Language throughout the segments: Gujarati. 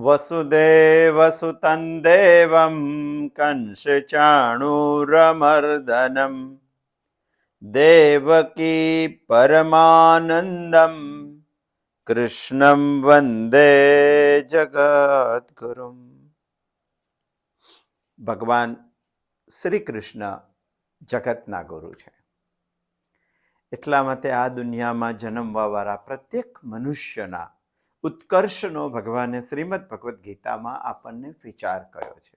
વસુદેવસુતં દેવં કંસચાણૂરમર્દનમ દેવકી પરમાનંદમ કૃષ્ણં વંદે જગદ્ગુરુમ. ભગવાન શ્રી કૃષ્ણ જગતના ગુરુ છે. એટલા માટે આ દુનિયામાં જન્મવા વાળા પ્રત્યેક મનુષ્યના ઉત્કર્ષનો ભગવાને શ્રીમદ ભગવદ્ ગીતામાં આપણને વિચાર કર્યો છે.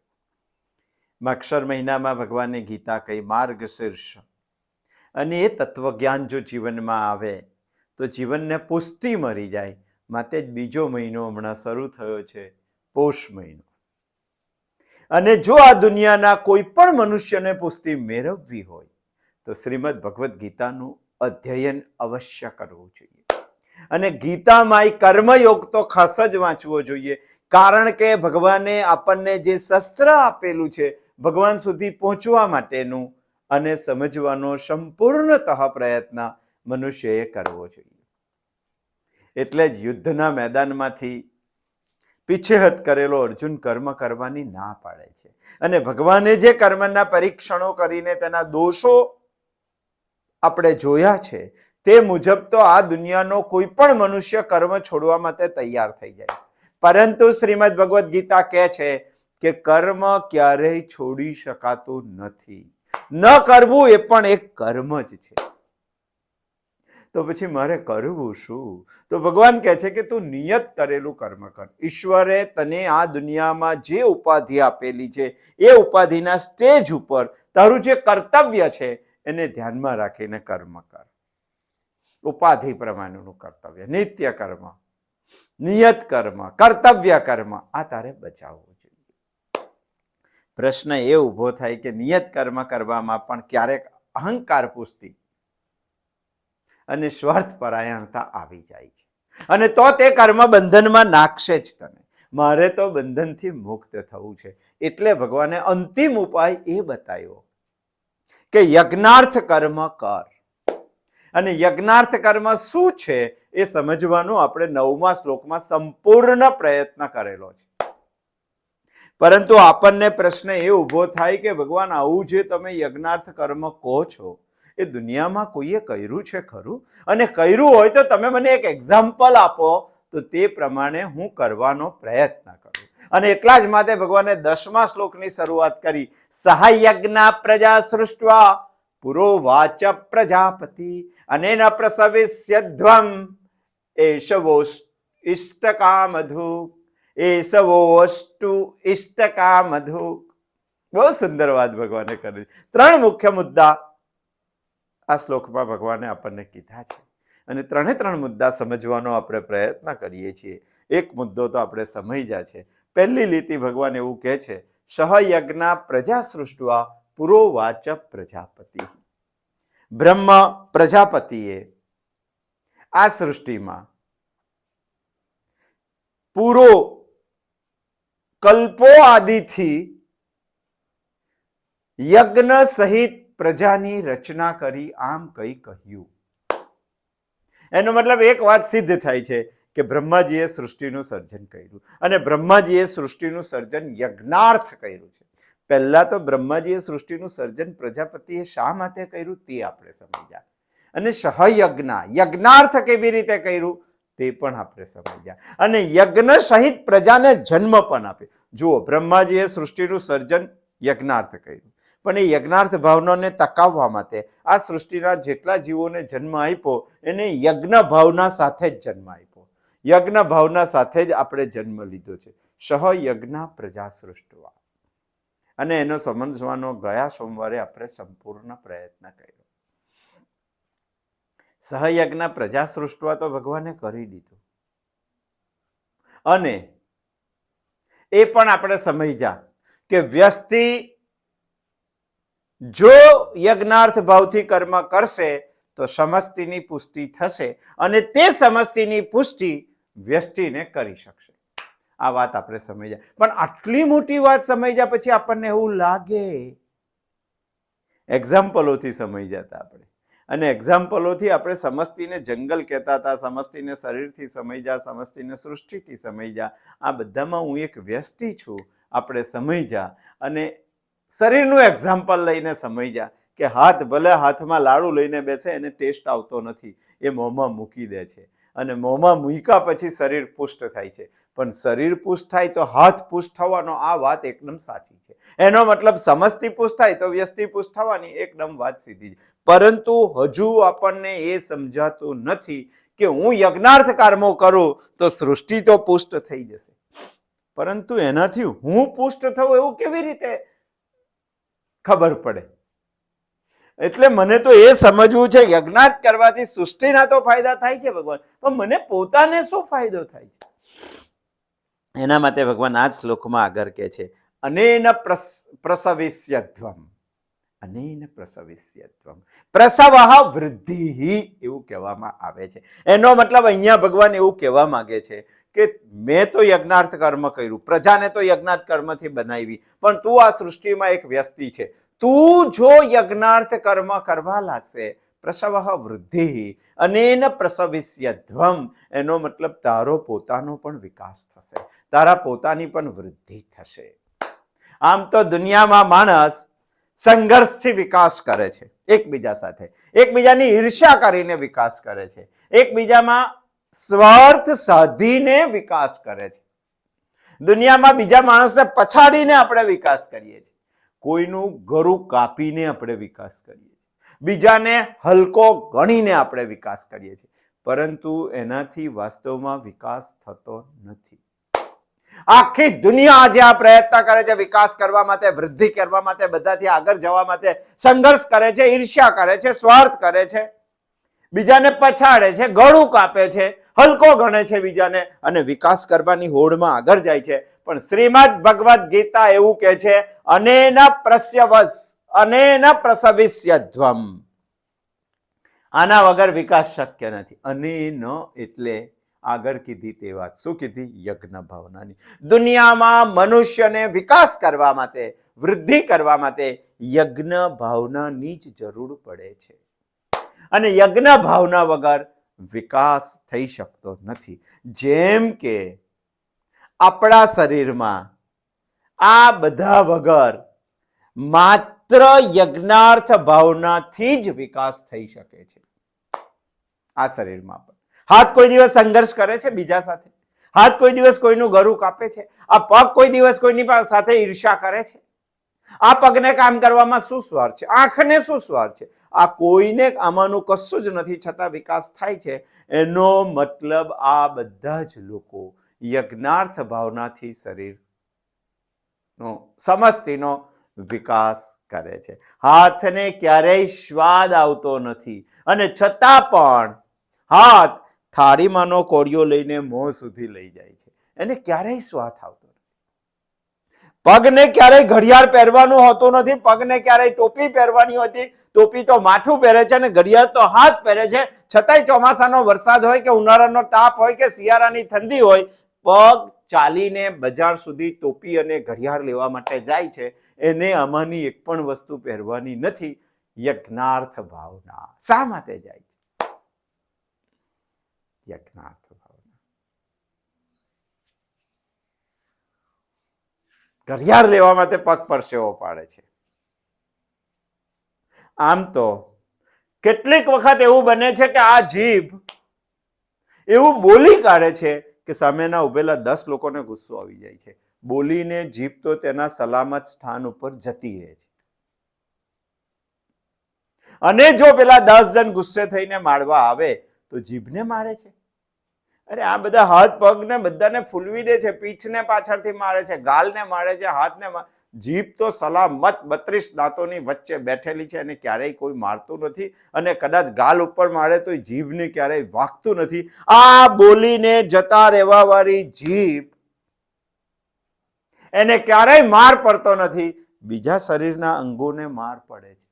અક્ષર મહિનામાં ભગવાને ગીતા કહી માર્ગશીર્ષ, અને એ તત્વજ્ઞાન જો જીવનમાં આવે તો જીવનને પુષ્ટિ મળી જાય. માટે જ બીજો મહિનો હમણાં શરૂ થયો છે, પોષ મહિનો. અને જો આ દુનિયાના કોઈ પણ મનુષ્યને પુષ્ટિ મેળવવી હોય તો શ્રીમદ ભગવદ્ ગીતાનું અધ્યયન અવશ્ય કરવું જોઈએ. અને ગીતામાં કર્મયોગ તો ખાસ જ વાંચવો જોઈએ, કારણ કે ભગવાને આપણને જે શસ્ત્ર આપેલું છે ભગવાન સુધી પહોંચવા માટેનું, અને સમજવાનો સંપૂર્ણતઃ પ્રયત્ન મનુષ્યએ કરવો જોઈએ. એટલે જ યુદ્ધના મેદાનમાંથી પીછેહટ કરેલો અર્જુન કર્મ કરવાની ના પાડે છે. અને ભગવાને જે કર્મના પરીક્ષણો કરીને તેના દોષો આપણે જોયા છે તે મુજબ તો આ દુનિયાનો કોઈ પણ મનુષ્ય કર્મ છોડવા માટે તૈયાર થઈ જાય છે. પરંતુ શ્રીમદ ભગવદ્ ગીતા કહે છે કે કર્મ ક્યારેય છોડી શકાતું નથી. ન કરવું એ પણ એક કર્મ જ છે. તો પછી મારે કરવું શું? તો ભગવાન કહે છે કે તું નિયત કરેલું કર્મ કર. ઈશ્વરે તને આ દુનિયામાં જે ઉપાધિ આપેલી છે એ ઉપાધિના સ્ટેજ ઉપર તારું જે કર્તવ્ય છે એને ધ્યાનમાં રાખીને કર્મ કર. ઉપાધિ પ્રમાણેનું કર્તવ્ય, નિત્ય કર્મ, નિયત કર્મ, કર્તવ્ય કર્મ, આ તારે બચાવવું જોઈએ. પ્રશ્ન એ ઉભો થાય કે નિયત કર્મ કરવામાં પણ ક્યારેક અહંકાર પુષ્ટિ અને સ્વાર્થ પરાયણતા આવી જાય છે, અને તો તે કર્મ બંધનમાં નાખશે જ તને. મારે તો બંધનથી મુક્ત થવું છે. એટલે ભગવાને અંતિમ ઉપાય એ બતાવ્યો કે યજ્ઞાર્થ કર્મ કર. અને યજ્ઞાર્થ કર્મ શું છે એ સમજવાનો આપણે 9મા શ્લોકમાં સંપૂર્ણ પ્રયત્ન કરેલો છે. પરંતુ આપણને પ્રશ્ન એ ઉભો થાય કે ભગવાન આવું જે તમે યજ્ઞાર્થ કર્મ કહો છો એ દુનિયામાં કોઈએ કર્યું છે ખરું? અને કર્યું હોય તો તમે મને એક એક્ઝામ્પલ આપો તો તે પ્રમાણે હું કરવાનો પ્રયત્ન કરું. અને એટલા જ માટે ભગવાને 10મા શ્લોકની શરૂઆત કરી, સહાયજ્ઞ પ્રજા સૃષ્ટવા પુરોવાચ પ્રજાપતિ અનેન પ્રસવિષ્યધ્વમ એષવો ઇષ્ટકામધુ એષવોષ્ટુ ઇષ્ટકામધુ. બહુ સુંદર વાત ભગવાને કરી. 3 મુખ્ય મુદ્દા આ શ્લોકમાં ભગવાને આપણને કીધા છે, અને 3 મુદ્દા સમજવાનો આપણે પ્રયત્ન કરીએ છીએ. એક મુદ્દો તો આપણે સમજ્યા છે. પહેલી લીટી ભગવાન એવું કહે છે, સહયજ્ઞ પ્રજા સૃષ્ટવા પુરોવાચ પ્રજાપતિ. બ્રહ્મ પ્રજાપતિએ આ સૃષ્ટિમાં પૂરો કલ્પો આદિથી યજ્ઞ સહિત પ્રજાની રચના કરી, આમ કઈ કહ્યું. એનો મતલબ એક વાત સિદ્ધ થાય છે કે બ્રહ્માજીએ સૃષ્ટિનું સર્જન કર્યું, અને બ્રહ્માજીએ સૃષ્ટિનું સર્જન યજ્ઞાર્થ કર્યું છે. પહેલા તો બ્રહ્માજીએ સૃષ્ટિનું સર્જન પ્રજાપતિએ શા માટે કર્યું તે આપણે સમજ્યા, અને સહયજ્ઞ યજ્ઞાર્થ કેવી રીતે કર્યું તે પણ આપણે સમજ્યા, અને યજ્ઞ સહિત પ્રજાને જન્મ પણ આપ્યો. જુઓ, બ્રહ્માજીએ સૃષ્ટિનું સર્જન યજ્ઞાર્થ કર્યું, પણ એ યજ્ઞાર્થ ભાવનાને ટકાવવા માટે આ સૃષ્ટિના જેટલા જીવોને જન્મ આપ્યો એને યજ્ઞ ભાવના સાથે જ જન્મ આપ્યો. યજ્ઞ ભાવના સાથે જ આપણે જન્મ લીધો છે. સહયજ્ઞ પ્રજા સૃષ્ટવા, અને એનો સમજવાનો ગયા સોમવારે આપણે સંપૂર્ણ પ્રયત્ન કર્યો. સહયજ્ઞ પ્રજા સૃષ્ટવા તો ભગવાને કરી દીધું, અને એ પણ આપણે સમજ્યા કે વ્યસ્તિ જો યજ્ઞાર્થ ભાવથી કર્મ કરશે તો સમષ્ટિની પુષ્ટિ થશે, અને તે સમષ્ટિની પુષ્ટિ વ્યષ્ટિને કરી શકશે. આ વાત આપણે સમજ્યા. પણ આટલી મોટી વાત સમજ્યા પછી આપણને એવું લાગે, એક્ઝામ્પલોથી સમજ્યા હતા આપણે, અને એક્ઝામ્પલોથી આપણે સમષ્ટિને જંગલ કહેતા હતા, સમષ્ટિને શરીરથી સમજ્યા, સમષ્ટિને સૃષ્ટિથી સમજ્યા. આ બધામાં હું એક વ્યષ્ટિ છું આપણે સમજ્યા. અને શરીરનું એક્ઝામ્પલ લઈને સમજ્યા કે હાથ ભલે હાથમાં લાડુ લઈને બેસે એને ટેસ્ટ આવતો નથી, એ મોંમાં મૂકી દે છે અને મોંમાં મૂક્યા પછી શરીર પુષ્ટ થાય છે. પણ શરીર પુષ્ટ થાય તો હાથ પુષ્ટ થવાનો, આ વાત એકદમ સાચી છે. એનો મતલબ સમષ્ટિ પુષ્ટ થાય તો વ્યષ્ટિ પુષ્ટ થવાની, એકદમ વાત સીધી છે. પરંતુ હજુ આપણને એ સમજાતું નથી કે હું યજ્ઞાર્થ કર્મો કરું તો સૃષ્ટિ તો પુષ્ટ થઈ જશે, પરંતુ એનાથી હું પુષ્ટ થવું એવું કેવી રીતે ખબર પડે? એટલે મને તો એ સમજવું છે, યજ્ઞાર્થ કરવાથી સૃષ્ટિના તો ફાયદા થાય છે ભગવાન, પણ મને પોતાને શું ફાયદો થાય છે? એના માટે ભગવાન આ શ્લોકમાં આગળ કહે છે, અનેન પ્રસવિષ્યધ્વમ, અનેન પ્રસવિષ્યધ્વમ, પ્રસવઃ વૃદ્ધિ, એવું કહેવામાં આવે છે. એનો મતલબ અહીંયા ભગવાન એવું કહેવા માંગે છે કે મેં તો યજ્ઞાર્થ કર્મ કર્યું, પ્રજાને તો યજ્ઞાર્થ કર્મથી બનાવી, પણ તું આ સૃષ્ટિમાં એક વ્યક્તિ છે. તું જો યજ્ઞાર્થ કર્મ કરવા લાગશે, પ્રસવઃ વૃદ્ધિ અનેન પ્રસવિષ્યધ્વમ, એનો મતલબ તારો પોતાનો પણ વિકાસ થશે, તારા પોતાની પણ વૃદ્ધિ થશે. આમ તો દુનિયામાં માણસ સંઘર્ષથી વિકાસ કરે છે, એકબીજા સાથે, એકબીજાની ઈર્ષ્યા કરીને વિકાસ કરે છે, એકબીજામાં સ્વાર્થ સાધીને વિકાસ કરે છે. દુનિયામાં બીજા માણસને પછાડીને આપણે વિકાસ કરીએ છીએ, કોઈનું ગળું કાપીને આપણે વિકાસ કરીએ છીએ, બીજાને હલકો ગણીને આપણે વિકાસ કરીએ છીએ, પરંતુ એનાથી વાસ્તવમાં વિકાસ થતો નથી. આખી દુનિયા આજે આ પ્રયત્ન કરે છે વિકાસ કરવા માટે, વૃદ્ધિ કરવા માટે, બધાથી આગળ જવા માટે સંઘર્ષ કરે છે, ઈર્ષ્યા કરે છે, સ્વાર્થ કરે છે, બીજાને પછાડે છે, ગળું કાપે છે, હલકો ગણે છે બીજાને, અને વિકાસ કરવાની હોડમાં આગળ જાય છે. પણ શ્રીમદ ભગવદ ગીતા એવું કહે છે, અનેન પ્રસવિષ્યધ્વમ, આના વગર વિકાસ શક્ય નથી. અનેન એટલે આગળ કીધી તે વાત, શું કીધી? યજ્ઞ ભાવનાની. દુનિયામાં મનુષ્યને વિકાસ કરવા માટે, વૃદ્ધિ કરવા માટે યજ્ઞ ભાવનાની જ જરૂર પડે છે, અને યજ્ઞ ભાવના વગર વિકાસ થઈ શકતો નથી. જેમ કે આપણા શરીરમાં આ બધા વગર માત્ર યજ્ઞાર્થ ભાવનાથી જ વિકાસ થઈ શકે છે. આ શરીરમાં પણ હાથ કોઈ દિવસ સંઘર્ષ કરે છે બીજા સાથે, હાથ કોઈ દિવસ કોઈનું ગળું કાપે છે, આ પગ કોઈ દિવસ કોઈની સાથે ઈર્ષ્યા કરે છે, આ પગને કામ કરવામાં શું સ્વાર્થ છે, આંખને શું સ્વાર્થ છે? આ કોઈને આમાંનું કશું જ નથી, છતાં વિકાસ થાય છે. એનો મતલબ આ બધા જ લોકો યજ્ઞાર્થ ભાવનાથી શરીરનો, સમષ્ટિનો વિકાસ કરે છે. હાથને ક્યારેય સ્વાદ આવતો નથી, અને છતાં પણ હાથ થાળીમાંનો કોળિયો લઈને મોં સુધી લઈ જાય છે, એને ક્યારેય સ્વાદ આવતો નથી. પગને ક્યારેય ઘડિયાળ પહેરવાનું હોતું નથી, પગને ક્યારેય ટોપી પહેરવાની હોતી, ટોપી તો માથું પહેરે છે અને ઘડિયાળ તો હાથ પહેરે છે. છતાંય ચોમાસાનો વરસાદ હોય કે ઉનાળાનો તાપ હોય કે શિયાળાની ઠંડી હોય, પગ ચાલીને બજાર સુધી ટોપી અને ઘડિયાળ લેવા માટે જાય છે. એને આમાંની એક પણ વસ્તુ પહેરવાની નથી. યજ્ઞાર્થ ભાવના. શા માટે જાય છે? યજ્ઞાર્થ ભાવના. ઘડિયાળ લેવા માટે પગ પરસેવો પાડે છે. આમ તો કેટલીક વખત એવું બને છે કે આ જીભ એવું બોલી કાઢે છે કે સામેના ઉભેલા 10 લોકોને ગુસ્સો આવી જાય છે. બોલીને જીભ તો તેના સલામત સ્થાન ઉપર જતી રહે છે, અને જો પેલા 10 જણ ગુસ્સે થઈને મારવા આવે તો જીભને મારે છે. અરે આ બધા હાથ પગને બધાને ફૂલવી દે છે, પીઠને પાછળથી મારે છે, ગાલને મારે છે, હાથને મારે. જીભ તો સલામત 32 દાંતોની વચ્ચે બેઠેલી છે, અને ક્યારેય કોઈ મારતું નથી, અને કદાચ ગાલ ઉપર મારે તો જીભને ક્યારેય વાગતું નથી. આ બોલીને જતા રહેવા વાળી જીભ, એને ક્યારેય માર પડતો નથી. બીજા શરીરના અંગોને માર પડે છે,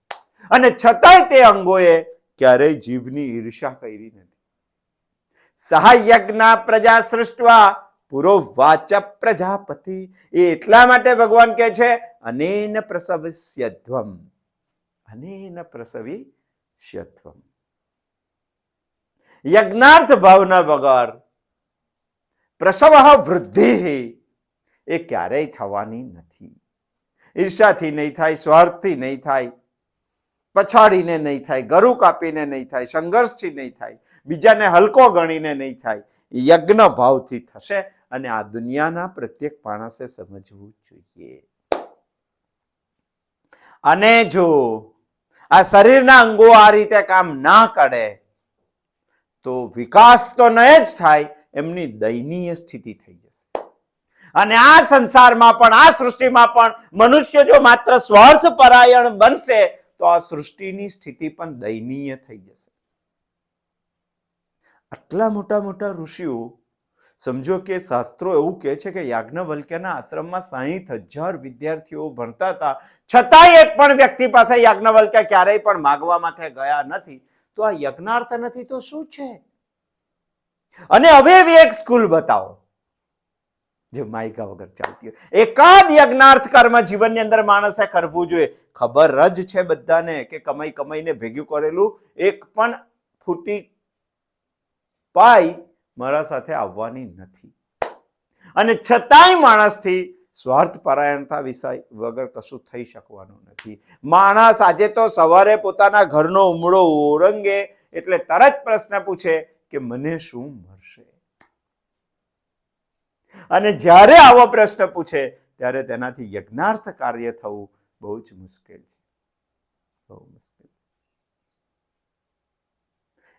અને છતાંય તે અંગોએ ક્યારેય જીભની ઈર્ષ્યા કરી નથી. સહાયજ્ઞ પ્રજા સૃષ્ટવા પુરોવાચ પ્રજાપતિ. એ એટલા માટે ભગવાન કહે છે અનેન પ્રસવિષ્યધ્વમ, અનેન પ્રસવિષ્યધ્વમ. યજ્ઞાર્થ ભાવના વગર પ્રસવ વૃદ્ધિ એ ક્યારેય થવાની નથી. ઈર્ષાથી નહીં થાય, સ્વાર્થથી નહીં થાય, પછાડીને નહીં થાય, ગરુ કાપીને નહીં થાય, સંઘર્ષથી નહીં થાય, બીજાને હલકો ગણીને નહીં થાય. યજ્ઞ ભાવથી થશે. અને આ દુનિયાના પ્રત્યેક માણસે સમજવું જોઈએ. અને જો આ શરીરના અંગો આ રીતે કામ ના કરે તો વિકાસ તો નહીં જ થાય, એમની દયનીય સ્થિતિ થઈ જશે. અને આ સંસારમાં પણ, આ સૃષ્ટિમાં પણ મનુષ્ય જો માત્ર સ્વાર્થ પરાયણ બનશે તો આ સૃષ્ટિની સ્થિતિ પણ દયનીય થઈ જશે. આટલા મોટા મોટા ઋષિઓ, સમજો કે શાસ્ત્રો એવું કહે છે કે યાજ્ઞવલ્ક્યના આશ્રમમાં 60,000 વિદ્યાર્થીઓ ભણતા હતા, છતાંય એક પણ વ્યક્તિ પાસે યાજ્ઞવલ્ક્ય ક્યારેય પણ માગવા માટે ગયા નથી. તો આ યજ્ઞાર્થ નથી તો શું છે? અને હવે એવી એક સ્કૂલ બતાવો જે માયકા વગર ચાલતી હોય. એકાદ યજ્ઞાર્થ કર્મ જીવનની અંદર માણસે કરવું જોઈએ. ખબર જ છે બધાને કે કમાઈ કમાઈને ભેગું કરેલું એક પણ ફૂટી પાઈ મારા સાથે આવવાની નથી. અને છતાંય માણસથી સ્વાર્થ પરાયણતા વિષય વગર કશું થઈ શકવાનું નથી. માણસ આજે તો સવારે પોતાના ઘરનો ઉમળો ઓરંગે એટલે તરત પ્રશ્ન પૂછે કે મને શું મળશે? અને જ્યારે આવો પ્રશ્ન પૂછે ત્યારે તેનાથી યજ્ઞાર્થ કાર્ય થવું બહુ જ મુશ્કેલ છે. બહુ મુશ્કેલ.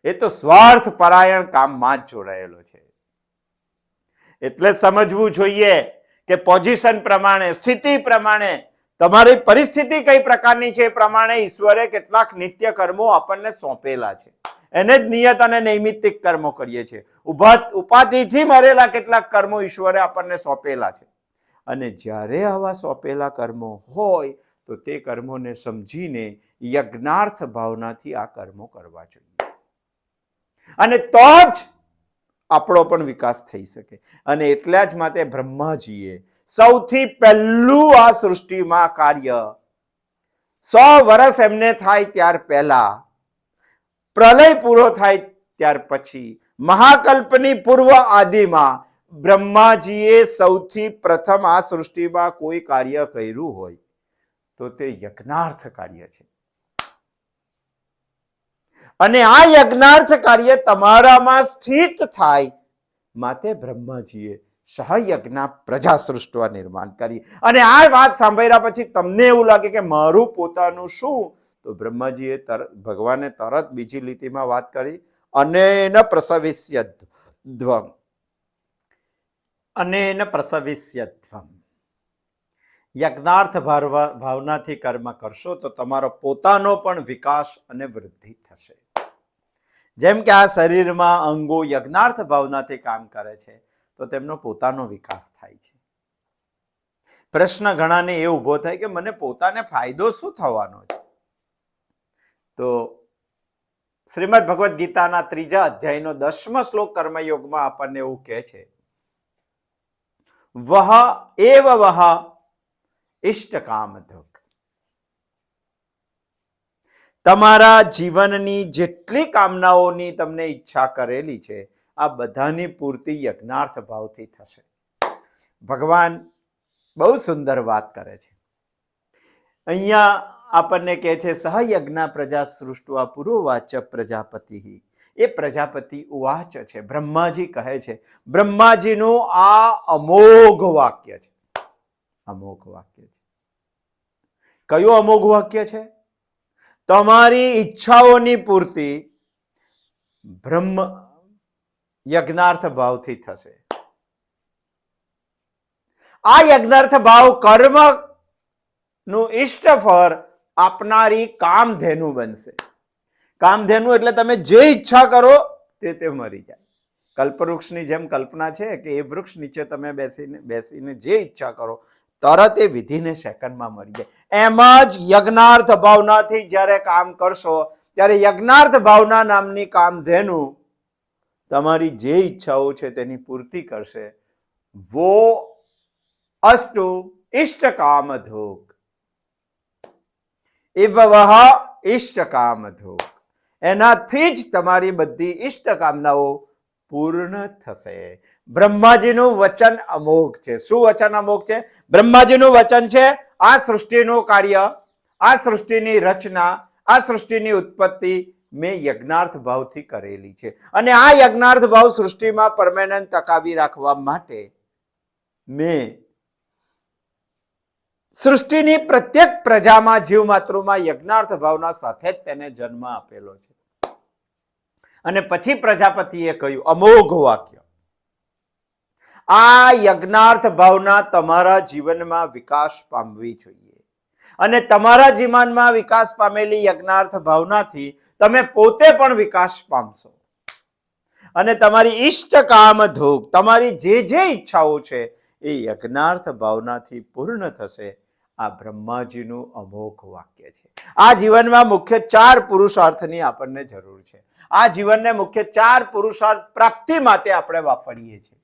એ તો સ્વાર્થ પરાયણ કામમાં જ જોડાયેલો છે. એટલે સમજવું જોઈએ કે પોઝિશન પ્રમાણે, સ્થિતિ પ્રમાણે, તમારી પરિસ્થિતિ કઈ પ્રકારની છે એ પ્રમાણે ઈશ્વરે કેટલાક નિત્ય કર્મો આપણને સોંપેલા છે. એને જ નિયત અને નૈમિત્તિક કર્મો કરીએ છીએ. ઉપાધિથી મરેલા કેટલાક કર્મો ઈશ્વરે આપણને સોંપેલા છે. અને જ્યારે આવા સોંપેલા કર્મો હોય તો તે કર્મોને સમજીને યજ્ઞાર્થ ભાવનાથી આ કર્મો કરવા જોઈએ. અને તો જ આપણો પણ વિકાસ થઈ શકે. અને એટલા જ માટે બ્રહ્માજીએ સૌથી પહેલું આ સૃષ્ટિમાં કાર્ય 100 વર્ષ એમને થાય ત્યાર પહેલા, પ્રલય પૂરો થાય ત્યાર પછી, મહાકલ્પની પૂર્વ આદિમાં બ્રહ્માજીએ સૌથી પ્રથમ આ સૃષ્ટિમાં કોઈ કાર્ય કર્યું હોય તો તે યજ્ઞાર્થ કાર્ય છે. અને આ યજ્ઞાર્થ કાર્ય તમારામાં સ્થિત થાય માટે બ્રહ્માજીએ સહયજ્ઞ પ્રજા સૃષ્ટવા નિર્માણ કરી. અને આ વાત સાંભળ્યા પછી તમને એવું લાગે કે મારું પોતાનું શું, તો બ્રહ્માજીએ ભગવાને તરત બીજી લીટીમાં વાત કરી, અનેન પ્રસવિષ્યધ્વમ. અનેન પ્રસવિષ્યધ્વમ. યજ્ઞાર્થ ભાવનાથી કર્મ કરશો તો તમારો પોતાનો પણ વિકાસ અને વૃદ્ધિ થશે. જેમ કે આ શરીરમાં અંગો યજ્ઞાર્થ ભાવનાથી કામ કરે છે તો તેમનો પોતાનો વિકાસ થાય છે. પ્રશ્ન ઘણાને એ ઉભો થાય કે મને પોતાને ફાયદો શું થવાનો છે? તો શ્રીમદ ભગવદ્ ગીતાના 3જા અધ્યાયનો 10મો શ્લોક કર્મયોગમાં આપણને એવું કહે છે, વહ એવ વહ ઇષ્ટકામધુક. તમારા જીવનની જેટલી કામનાઓની તમને ઈચ્છા કરેલી છે આ બધાની પૂર્તિ યજ્ઞાર્થ ભાવથી થશે. ભગવાન બહુ સુંદર વાત કરે છે. અહીંયા આપણને કહે છે સહયજ્ઞ પ્રજા સૃષ્ટવા પુરોવાચ પ્રજાપતિ. એ પ્રજાપતિ ઉવાચ છે, બ્રહ્માજી કહે છે. બ્રહ્માજીનું આ અમોઘ વાક્ય છે. અમોઘ વાક્ય છે. કયું અમોઘ વાક્ય છે? તમારી ઈચ્છાઓની પૂર્તિ બ્રહ્મ યજ્ઞાર્થ ભાવથી થશે. આ યજ્ઞાર્થ ભાવ કર્મ નું ઇષ્ટ ફળ આપનારી કામધેનુ બનશે. કામધેનુ એટલે તમે જે ઈચ્છા કરો તે મરી જાય. કલ્પવૃક્ષની જેમ કલ્પના છે કે એ વૃક્ષ નીચે તમે બેસીને જે ઈચ્છા કરો તરત એ વિધિને સેકન્ડમાં મરી જાય. એમ જ યજ્ઞાર્થ ભાવનાથી જ્યારે કામ કરશો ત્યારે યજ્ઞાર્થ ભાવના નામની કામધેનુ તમારી જે ઈચ્છાઓ છે તેની પૂર્તિ કરશે. વો અસ્તુ ઇષ્ટકામધુક. ઇવ વહ ઇષ્ટકામધુક. એનાથી જ તમારી બધી ઈષ્ટ કામનાઓ પૂર્ણ થશે. બ્રહ્માજીનું વચન અમોઘ છે. શું વચન અમોઘ છે? બ્રહ્માજીનું વચન છે, આ સૃષ્ટિનું કાર્ય, આ સૃષ્ટિની રચના, આ સૃષ્ટિની ઉત્પત્તિ મેં યજ્ઞાર્થ ભાવથી કરેલી છે. અને આ યજ્ઞાર્થ ભાવ સૃષ્ટિમાં પરમેનન્ટ ટકાવી રાખવા માટે મેં સૃષ્ટિની પ્રત્યેક પ્રજામાં, જીવમાત્રોમાં યજ્ઞાર્થ ભાવના સાથે જ તેને જન્મ આપેલો છે. અને પછી પ્રજાપતિએ કહ્યું અમોઘ વાક્ય, આ યજ્ઞાર્થ ભાવના તમારા જીવનમાં વિકાસ પામવી જોઈએ. અને તમારા જીવનમાં વિકાસ પામેલી યજ્ઞાર્થ ભાવનાથી તમે પોતે પણ વિકાસ પામશો. અને તમારી ઈષ્ટ કામ ધોગ, તમારી જે ઈચ્છાઓ છે એ યજ્ઞાર્થ ભાવનાથી પૂર્ણ થશે. આ બ્રહ્માજીનું અમોઘ વાક્ય છે. આ જીવનમાં મુખ્ય 4 પુરુષાર્થની આપણને જરૂર છે. આ જીવનને મુખ્ય 4 પુરુષાર્થ પ્રાપ્તિ માટે આપણે વાપરીએ છીએ.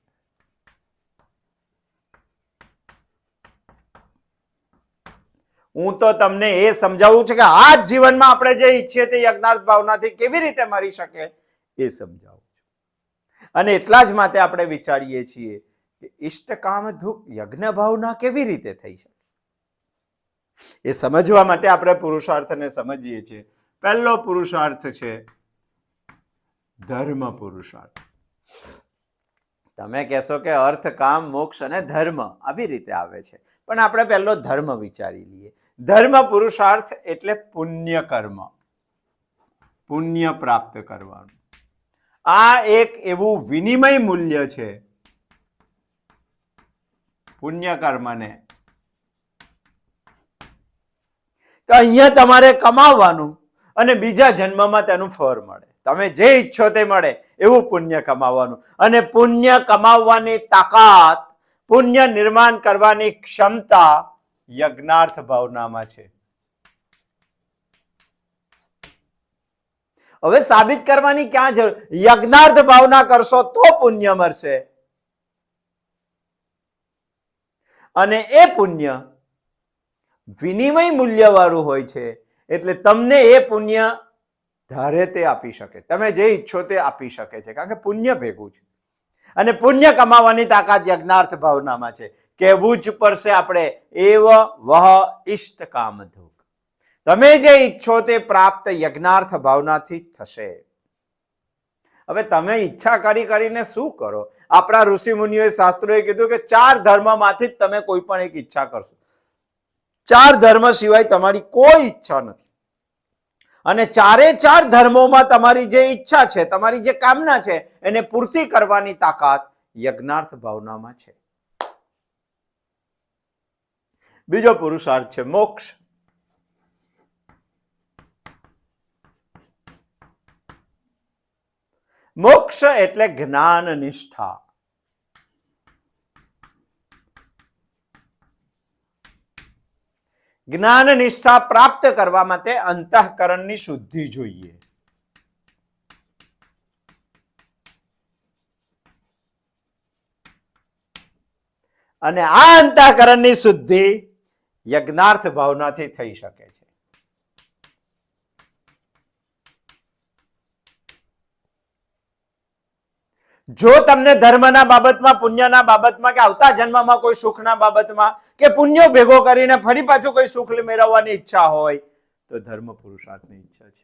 હું તો તમને એ સમજાવું છું કે આ જીવનમાં આપણે જે ઈચ્છીએ તે યજ્ઞાર્થ ભાવનાથી કેવી રીતે મળી શકે એ સમજાવું છું. અને એટલા જ માટે આપણે વિચારીએ છીએ કે ઈષ્ટકામ ધુક યજ્ઞ ભાવના કેવી રીતે થઈ શકે. એ સમજવા માટે આપણે પુરુષાર્થને સમજીએ છીએ. પહેલો પુરુષાર્થ છે ધર્મ પુરુષાર્થ. તમે કહેશો કે અર્થ, કામ, મોક્ષ અને ધર્મ આવી રીતે આવે છે, પણ આપણે પહેલો ધર્મ વિચારી લઈએ. ધર્મ પુરુષાર્થ એટલે પુણ્ય કર્મ, પુણ્ય પ્રાપ્ત કરવાનું. આ એક એવું વિનિમય મૂલ્ય છે પુણ્ય કર્મને, કે અહીંયા તમારે કમાવવાનું અને બીજા જન્મમાં તેનું ફળ મળે. તમે જે ઈચ્છો તે મળે એવું પુણ્ય કમાવવાનું. અને પુણ્ય કમાવવાની તાકાત, પુણ્ય નિર્માણ કરવાની ક્ષમતા યજ્ઞાર્થ ભાવનામાં છે. હવે સાબિત કરવાની ક્યાં જરૂર? યજ્ઞાર્થ ભાવના કરશો તો પુણ્ય મળશે. અને એ પુણ્ય વિનિમય મૂલ્ય વાળું હોય છે, એટલે તમને એ પુણ્ય ધારે તે આપી શકે. તમે જે ઈચ્છો તે આપી શકે છે, કારણ કે પુણ્ય ભેગું છે. અને પુણ્ય કમાવાની તાકાત યજ્ઞાર્થ ભાવનામાં છે. કહેવું જ પડશે આપણે, એવ વહ ઈષ્ટ કામ ધુક. તમે જે ઈચ્છો તે પ્રાપ્ત યજ્ઞાર્થ ભાવનાથી થશે. હવે તમે ઈચ્છા કરીને શું કરો? આપણા ઋષિ મુનિઓએ, શાસ્ત્રોએ કીધું કે 4 ધર્મમાંથી જ તમે કોઈ પણ એક ઈચ્છા કરશો. 4 ધર્મ સિવાય તમારી કોઈ ઈચ્છા નથી. અને 4 ધર્મોમાં તમારી જે ઈચ્છા છે, તમારી જે કામના છે, એને પૂર્તિ કરવાની તાકાત યજ્ઞાર્થ ભાવનામાં છે. બીજો પુરુષાર્થ છે મોક્ષ. મોક્ષ એટલે જ્ઞાન નિષ્ઠા. જ્ઞાન નિષ્ઠા પ્રાપ્ત કરવા માટે અંતઃકરણની શુદ્ધિ જોઈએ. અને આ અંતઃકરણની શુદ્ધિ યજ્ઞાર્થ ભાવનાથી થઈ શકે છે. જો તમને ધર્મના બાબતમાં, પુણ્યના બાબતમાં, કે આવતા જન્મમાં કોઈ સુખના બાબતમાં, કે પુણ્યો ભેગો કરીને ફરી પાછું કોઈ સુખ મેળવવાની ઈચ્છા હોય તો ધર્મ પુરુષાર્થની ઈચ્છા છે.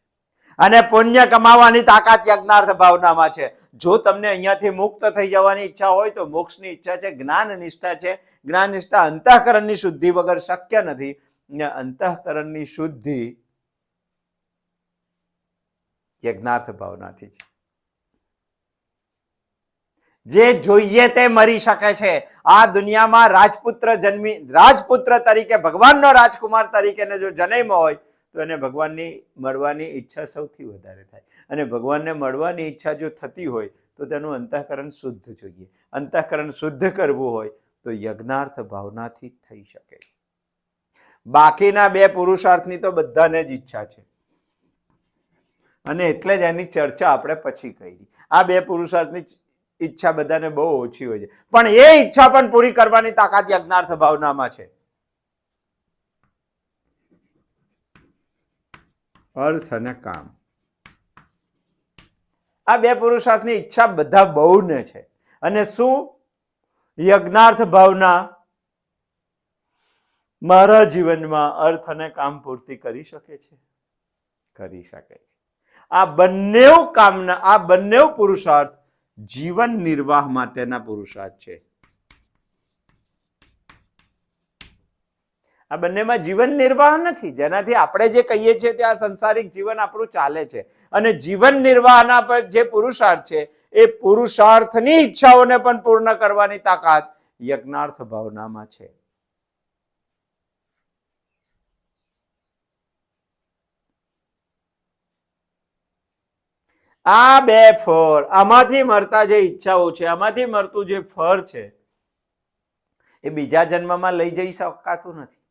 અને પુણ્ય કમાવાની તાકાત યજ્ઞાર્થ ભાવનામાં છે. જો તમને અહીંયાથી મુક્ત થઈ જવાની ઈચ્છા હોય તો મોક્ષની ઈચ્છા છે, જ્ઞાન નિષ્ઠા છે. જ્ઞાન નિષ્ઠા અંતઃકરણની શુદ્ધિ વગર શક્ય નથી. અંતઃકરણની શુદ્ધિ યજ્ઞાર્થ ભાવનાથી છે. જે જોઈએ તે મરી શકે છે. આ દુનિયામાં રાજપુત્ર તરીકે, ભગવાનનો રાજકુમાર તરીકે જો જન્મ હોય તો એને ભગવાનની મળવાની ઈચ્છા સૌથી વધારે થાય. અને ભગવાનને મળવાની ઈચ્છા જો થતી હોય તો તેનું અંતઃકરણ શુદ્ધ જોઈએ. અંતઃકરણ શુદ્ધ કરવું હોય તો યજ્ઞાર્થ ભાવનાથી થઈ શકે છે. બાકીના 2 પુરુષાર્થની તો બધાને જ ઈચ્છા છે, અને એટલે જ એની ચર્ચા આપણે પછી કરી. આ 2 પુરુષાર્થની ઈચ્છા બધાને બહુ ઓછી હોય છે, પણ એ ઈચ્છા પણ પૂરી કરવાની તાકાત યજ્ઞાર્થ ભાવનામાં છે. અર્થ અને કામ. આ બે પુરુષાર્થની ઈચ્છા બધા બહુને છે. અને શું યજ્ઞાર્થ ભાવના મારા જીવનમાં અર્થ અને કામ પૂર્તિ કરી શકે છે? કરી શકે છે. આ બંને કામના, આ બંને પુરુષાર્થ જીવન નિર્વાહ માટેના પુરુષાર્થ છે. આ બંનેમાં જીવન નિર્વાહ નથી, જેનાથી આપણે જે કહીએ છીએ તે આ સંસારિક જીવન આપણું ચાલે છે. અને જીવન નિર્વાહના પર જે પુરુષાર્થ છે એ પુરુષાર્થની ઈચ્છાઓને પણ પૂર્ણ કરવાની તાકાત યજ્ઞાર્થ ભાવનામાં છે. આ બે ફળ, આમાંથી મળતા જે ઈચ્છાઓ છે, આમાંથી મળતું જે ફળ છે એ બીજા જન્મમાં લઈ જઈ શકાતું નથી.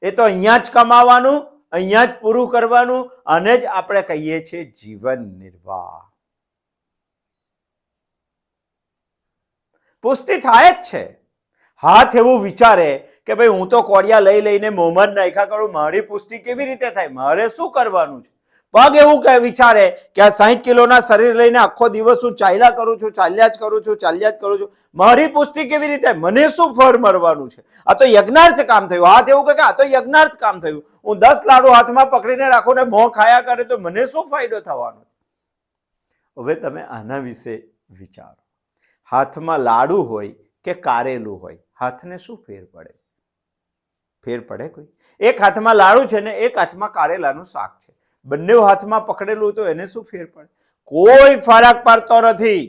એ તો અહીંયા જ કમાવાનું, અહીંયા જ પૂરું કરવાનું, અને જ આપણે કહીએ છીએ જીવન નિર્વાહ. પુષ્ટિ થાય જ છે. હાથ એવું વિચારે કે ભાઈ હું તો કોડિયા લઈ લઈને મોંમાં જ નાખ્યા કરું, મારી પુષ્ટિ કેવી રીતે થાય, મારે શું કરવાનું છે? પગ એવું કે વિચારે કે આ 60 કિલોના શરીર લઈને આખો દિવસ હું ચાલ્યા જ કરું છું, મારી પુષ્ટિ કેવી રીતે, મને શું ફળ મળવાનું છે? આ તો યજ્ઞાર્થ કામ થયું. હાથ એવું કે આ તો યજ્ઞાર્થ કામ થયું. હું 10 લાડુ હાથમાં પકડીને રાખું ને મોં ખાયા કરે તો મને શું ફાયદો થવાનો? હવે તમે આના વિશે વિચારો. હાથમાં લાડુ હોય કે કારેલું હોય, હાથને શું ફેર પડે? ફેર પડે કોઈ? એક હાથમાં લાડુ છે ને એક હાથમાં કારેલાનું શાક છે, બંને હાથમાં પકડેલું તો એને શું ફેર પડે? કોઈ ફરક પડતો નથી.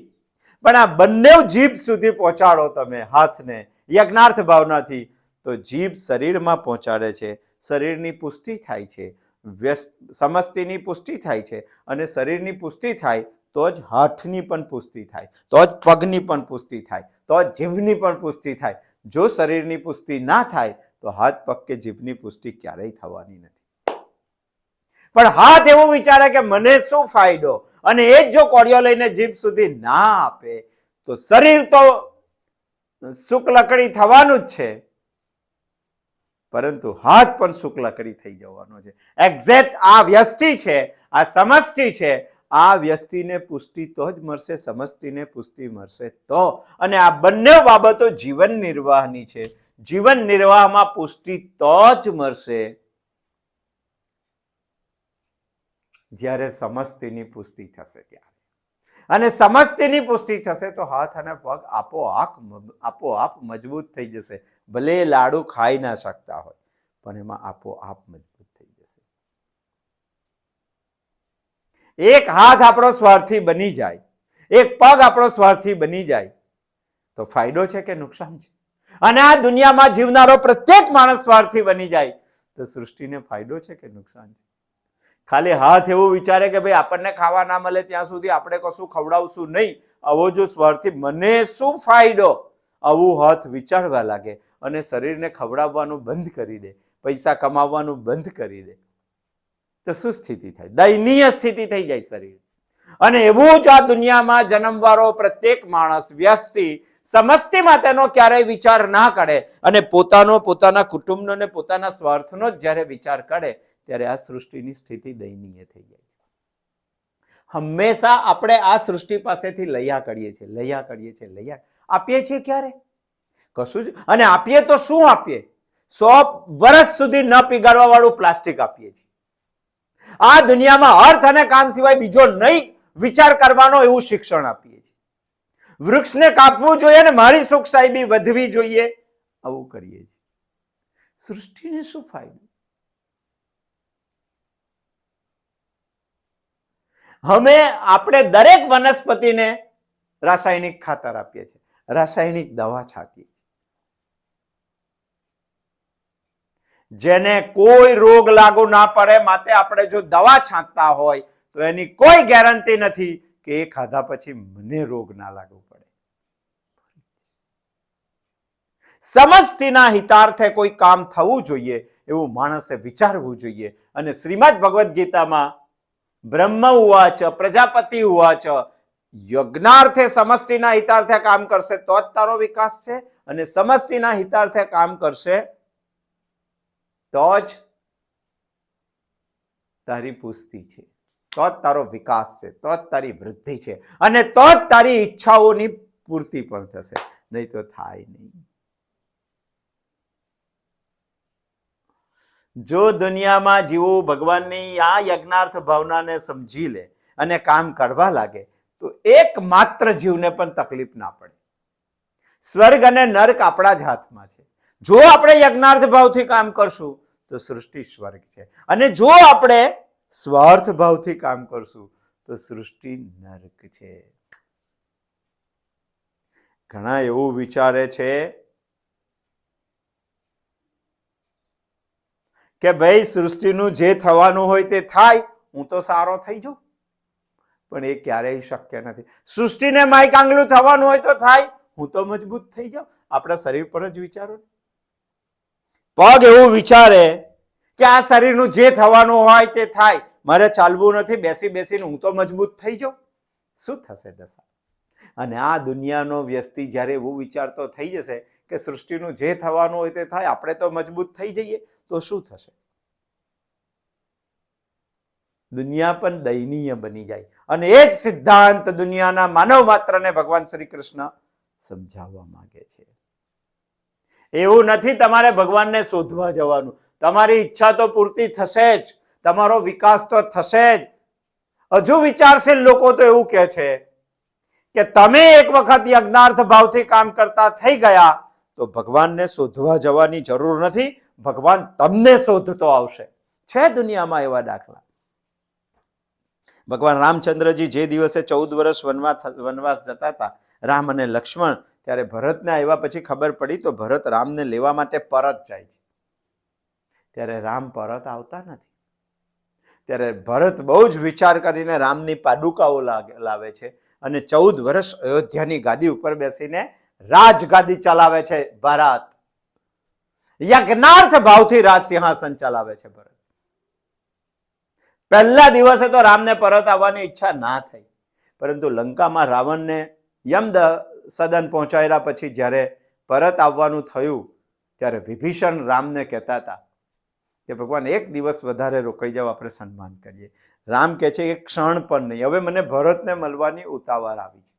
પણ આ બંને જીભ સુધી પહોંચાડો તમે હાથને યજ્ઞાર્થ ભાવનાથી, તો જીભ શરીરમાં પહોંચાડે છે, શરીરની પુષ્ટિ થાય છે, સમષ્ટિની પુષ્ટિ થાય છે. અને શરીરની પુષ્ટિ થાય તો જ હાથની પણ પુષ્ટિ થાય, તો જ પગની પણ પુષ્ટિ થાય, તો જ જીભની પણ પુષ્ટિ થાય. જો શરીરની પુષ્ટિ ના થાય તો હાથ પગ કે જીભની પુષ્ટિ ક્યારેય થવાની નથી. પણ હાથ એવું વિચારે કે મને શું ફાયદો, અને એ જ જો કોડિયો લઈને જીભ સુધી ના આપે તો શરીર તો શુક્લકડી થવાનું જ છે, પરંતુ હાથ પણ શુક્લકડી થઈ જવાનો છે. એક્ઝેક્ટ આ વ્યષ્ટિ છે, આ સમષ્ટિ છે. આ વ્યષ્ટિને પુષ્ટિ તો જ મળશે, સમષ્ટિને પુષ્ટિ મળશે તો. અને આ બંને બાબતો જીવન નિર્વાહની છે. જીવન નિર્વાહમાં પુષ્ટિ તો જ મળશે જ્યારે સમષ્ટિની પુષ્ટિ થશે ત્યારે. અને સમષ્ટિની પુષ્ટિ થશે તો હાથ અને પગ આપોઆપ મજબૂત થઈ જશે. ભલે લાડુ ખાઈ ના શકતા હોય પણ એમાં આપોઆપ મજબૂત થઈ જશે. એક હાથ આપણો સ્વાર્થી બની જાય, એક પગ આપણો સ્વાર્થી બની જાય તો ફાયદો છે કે નુકસાન છે? અને આ દુનિયામાં જીવનારો પ્રત્યેક માણસ સ્વાર્થી બની જાય તો સૃષ્ટિને ફાયદો છે કે નુકસાન છે? ખાલી હાથ એવું વિચારે કે ભાઈ આપણને ખાવા ના મળે ત્યાં સુધી આપણે કશું ખવડાવશું નહીં, આવો જો સ્વાર્થી, મને શું ફાયદો, આવું હાથ વિચારવા લાગે અને શરીરને ખવડાવવાનું બંધ કરી દે, પૈસા કમાવવાનું બંધ કરી દે તો શું સ્થિતિ થાય? દયનીય સ્થિતિ થઈ જાય શરીર. અને એવું જ આ દુનિયામાં જન્મવાળો પ્રત્યેક માણસ વ્યસ્તિ સમષ્ટિ માટેનો ક્યારેય વિચાર ના કરે અને પોતાના કુટુંબનો ને પોતાના સ્વાર્થનો જ જ્યારે વિચાર કરે ત્યારે આ સૃષ્ટિની સ્થિતિ દયનીય થઈ જાય છે. હંમેશા આપણે આ સૃષ્ટિ પાસેથી લૈયા કરીએ છીએ. આપીએ છીએ ક્યારે? કશું જ. અને આપીએ તો શું આપીએ? 100 વર્ષ સુધી ન પીગાડવા વાળું પ્લાસ્ટિક આપીએ છીએ. આ દુનિયામાં અર્થ અને કામ સિવાય બીજો નહીં વિચાર કરવાનો એવું શિક્ષણ આપીએ છીએ. વૃક્ષને કાપવું જોઈએ ને મારી સુખ સાહેબી વધવી જોઈએ, આવું કરીએ છીએ. સૃષ્ટિને શું ફાયદો? આપણે દરેક વનસ્પતિને રાસાયણિક ખાતર આપીએ છીએ, રાસાયણિક દવા છાંટીએ છીએ, જેને કોઈ રોગ લાગુ ના પડે. માટે આપણે જો દવા છાંટતા હોય તો એની કોઈ ગેરંટી નથી કે એ ખાધા પછી મને રોગ ના લાગુ પડે. સમષ્ટિના હિતાર્થે કોઈ કામ થવું જોઈએ એવું માણસે વિચારવું જોઈએ. અને શ્રીમદ ભગવદ્ ગીતામાં બ્રહ્મ ઉવાચ પ્રજાપતિ ઉવાચ, યજ્ઞાર્થે સમષ્ટિના હિતાર્થે કામ કરશે તો જ તારો વિકાસ છે, અને સમષ્ટિના હિતાર્થે કામ કરશે તો જ તારી પુષ્ટિ છે. તો જ તારો વિકાસ છે, તો જ તારી વૃદ્ધિ છે, અને તો જ તારી ઈચ્છાઓની પૂર્તિ પણ થશે, નહીં તો થાય નહીં. જો દુનિયામાં જીવો ભગવાનની આ યજ્ઞાર્થ ભાવનાને સમજી લે અને કામ કરવા લાગે તો એકમાત્ર જીવને પણ તકલીફ ના પડે. સ્વર્ગ અને નર્ક આપણા જ હાથમાં છે. જો આપણે યજ્ઞાર્થ ભાવથી કામ કરશું તો સૃષ્ટિ સ્વર્ગ છે, અને જો આપણે સ્વાર્થ ભાવથી કામ કરશું તો સૃષ્ટિ નર્ક છે. ઘણા એવું વિચારે છે કે ભાઈ સૃષ્ટિનું જે થવાનું હોય તે થાય, હું તો સારો થઈ જાઉં. પણ એ ક્યારેય શક્ય નથી. સૃષ્ટિને માય કાંગલું થવાનું હોય તો થાય, હું તો મજબૂત થઈ જાઉં. આપણા શરીર પર જ વિચારો. પગ એવું વિચારે કે આ શરીરનું જે થવાનું હોય તે થાય, મારે ચાલવું નથી, બેસી બેસીને હું તો મજબૂત થઈ જાઉં. શું થશે દશા? અને આ દુનિયાનો વ્યસ્તી જ્યારે એવું વિચારતો થઈ જશે કે સૃષ્ટિનું જે થવાનું હોય તે થાય, આપણે તો મજબૂત થઈ જઈએ, તો શું થશે? દુનિયા પણ દયનીય બની જાય. અને એ જ સિદ્ધાંત દુનિયાના માનવ માત્રને ભગવાન શ્રી કૃષ્ણ સમજાવવા માંગે છે. એવું નથી તમારે ભગવાનને શોધવા જવાનું. તમારી ઈચ્છા તો પૂર્તિ થશે જ, તમારો વિકાસ તો થશે જ. હજુ વિચારશીલ લોકો તો એવું કહે છે કે તમે એક વખત યજ્ઞાર્થ ભાવથી કામ કરતા થઈ ગયા તો ભગવાનને શોધવા જવાની જરૂર નથી, ભગવાન તમને શોધતો આવશે. છે દુનિયામાં એવા દાખલા. ભગવાન રામચંદ્રજી જે દિવસે 14 વર્ષ વનવાસ જતા હતા, રામ અને લક્ષ્મણ, ત્યારે ભરતને આવ્યા પછી ખબર પડી તો ભરત રામને લેવા માટે પરત જાય છે. ત્યારે રામ પરત આવતા નથી. ત્યારે ભરત બહુ જ વિચાર કરીને રામની પાદુકાઓ લાવે છે અને 14 વર્ષ અયોધ્યાની ગાદી ઉપર બેસીને રાજગાદી ચલાવે છે ભરત. યજ્ઞાર્થ ભાવથી રાજ સિંહાસન ચલાવે છે ભરત. પહેલા દિવસે તો રામને પરત આવવાની ઈચ્છા ના થઈ, પરંતુ લંકામાં રાવણને યમ સદન પહોંચાડ્યા પછી જ્યારે પરત આવવાનું થયું ત્યારે વિભીષણ રામને કહેતા હતા કે ભગવાન એક દિવસ વધારે રોકાઈ જાવ, આપણે સન્માન કરીએ. રામ કહે છે એક ક્ષણ પણ નહીં, હવે મને ભરતને મળવાની ઉતાવળ આવી છે.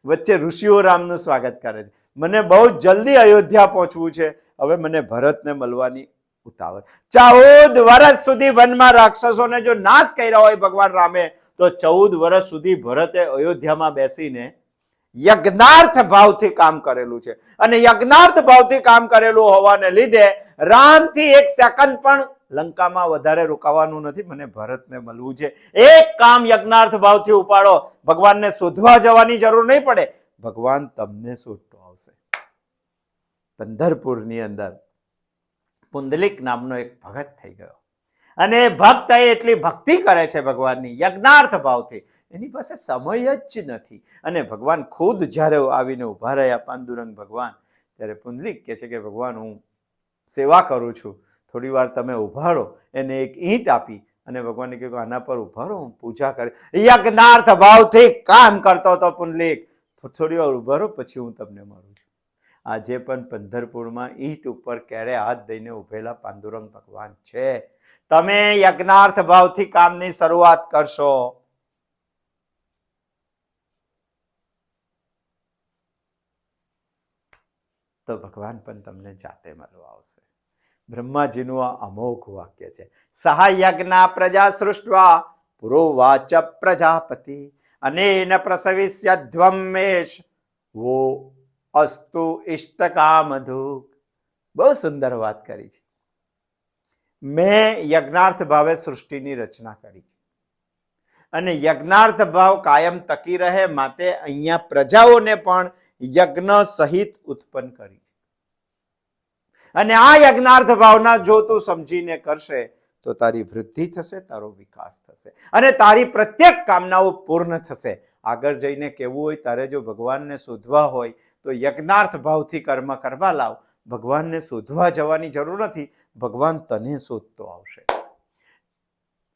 વચ્ચે ઋષિઓ રામનું સ્વાગત કરે છે, મને બહુ જલ્દી અયોધ્યા પહોંચવું છે, હવે મને ભરતને મળવાની ઉતાવળ. 14 વર્ષ સુધી વનમાં રાક્ષસોને જો નાશ કર્યા હોય ભગવાન રામે, તો 14 વર્ષ સુધી ભરતે અયોધ્યામાં બેસીને યજ્ઞાર્થ ભાવથી કામ કરેલું છે. અને યજ્ઞાર્થ ભાવથી કામ કરેલું હોવાને લીધે રામથી એક સેકન્ડ પણ લંકામાં વધારે રોકાવાનું નથી. મને ભરતને મળવું છે. એક કામ યજ્ઞાર્થ ભાવથી ઉપાડો, ભગવાનને શોધવા જવાની જરૂર નહીં પડે, ભગવાન તમને શોધતો આવશે. પંઢરપુરની અંદર પુંડલિક નામનો એક ભગત થઈ ગયો, અને ભક્ત એટલી ભક્તિ કરે છે ભગવાનની યજ્ઞાર્થ ભાવથી, એની પાસે સમય જ નથી. અને ભગવાન ખુદ જ્યારે આવીને ઉભા રહ્યા, પાંડુરંગ ભગવાન, ત્યારે પુંડલિક કહે છે કે ભગવાન હું સેવા કરું છું, થોડી વાર તમે ઉભા રહો. એને એક ઈંટ આપી અને ભગવાને કહ્યું આના પર ઉભા રહો, હું પૂજા કરી. યજ્ઞાર્થ ભાવથી કામ કરતો હતો પુંડલિક, થોડી વાર ઉભા રહો પછી હું તમને મળું છું. આજે પણ પંઢરપુરમાં ઈંટ ઉપર કેળે હાથ દઈને ઉભેલા પાંડુરંગ ભગવાન છે. તમે યજ્ઞાર્થ ભાવથી કામની શરૂઆત કરશો તો ભગવાન પણ તમને જાતે મળવા આવશે. બ્રહ્માજીનું આ અમોઘ વાક્ય છે. સહાયજ્ઞા પ્રજા સૃષ્ટવા પુરોવાચ પ્રજાપતિ અનેન પ્રસવિષ્યધ્વમેશ વો અસ્તુ ઇષ્ટકામધુક. બહુ સુંદર વાત કરી છે. મેં યજ્ઞાર્થ ભાવે સૃષ્ટિની રચના કરી છે, અને યજ્ઞાર્થ ભાવ કાયમ ટકી રહે માટે અહીંયા પ્રજાઓને પણ યજ્ઞ સહિત ઉત્પન્ન કરી. અને આ યજ્ઞાર્થ ભાવના જો તું સમજીને કરશે તો તારી વૃદ્ધિ થશે, તારો વિકાસ થશે, અને તારી પ્રત્યેક કામનાઓ પૂર્ણ થશે. આગળ જઈને કેવું હોય, તારે જો ભગવાનને શોધવા હોય તો યજ્ઞાર્થ ભાવથી કર્મ કરવા લાવ. ભગવાનને શોધવા જવાની જરૂર નથી, ભગવાન તને શોધતો આવશે.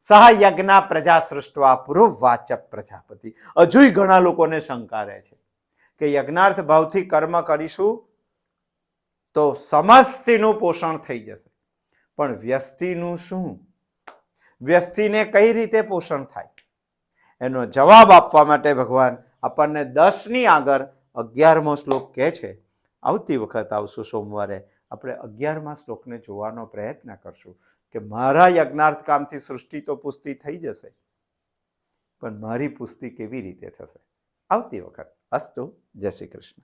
સહયજ્ઞા પ્રજા સૃષ્ટવા પુરોવાચ પ્રજાપતિ. હજુય ઘણા લોકોને શંકા રહે છે કે યજ્ઞાર્થ ભાવથી કર્મ કરીશું તો સમસ્તીનું પોષણ થઈ જશે, પણ વ્યસ્તિનું શું? વ્યસ્તિને કઈ રીતે પોષણ થાય, એનો જવાબ આપવા માટે ભગવાન આપણને 10ની આગળ 11મો શ્લોક કહે છે. આવતી વખત આવશું સોમવારે આપણે 11મા શ્લોકને જોવાનો પ્રયત્ન કરશું કે મારા યજ્ઞાર્થ કામથી સૃષ્ટિ તો પુષ્ટિ થઈ જશે, પણ મારી પુષ્ટિ કેવી રીતે થશે. આવતી વખત. અસ્તુ. જય શ્રી કૃષ્ણ.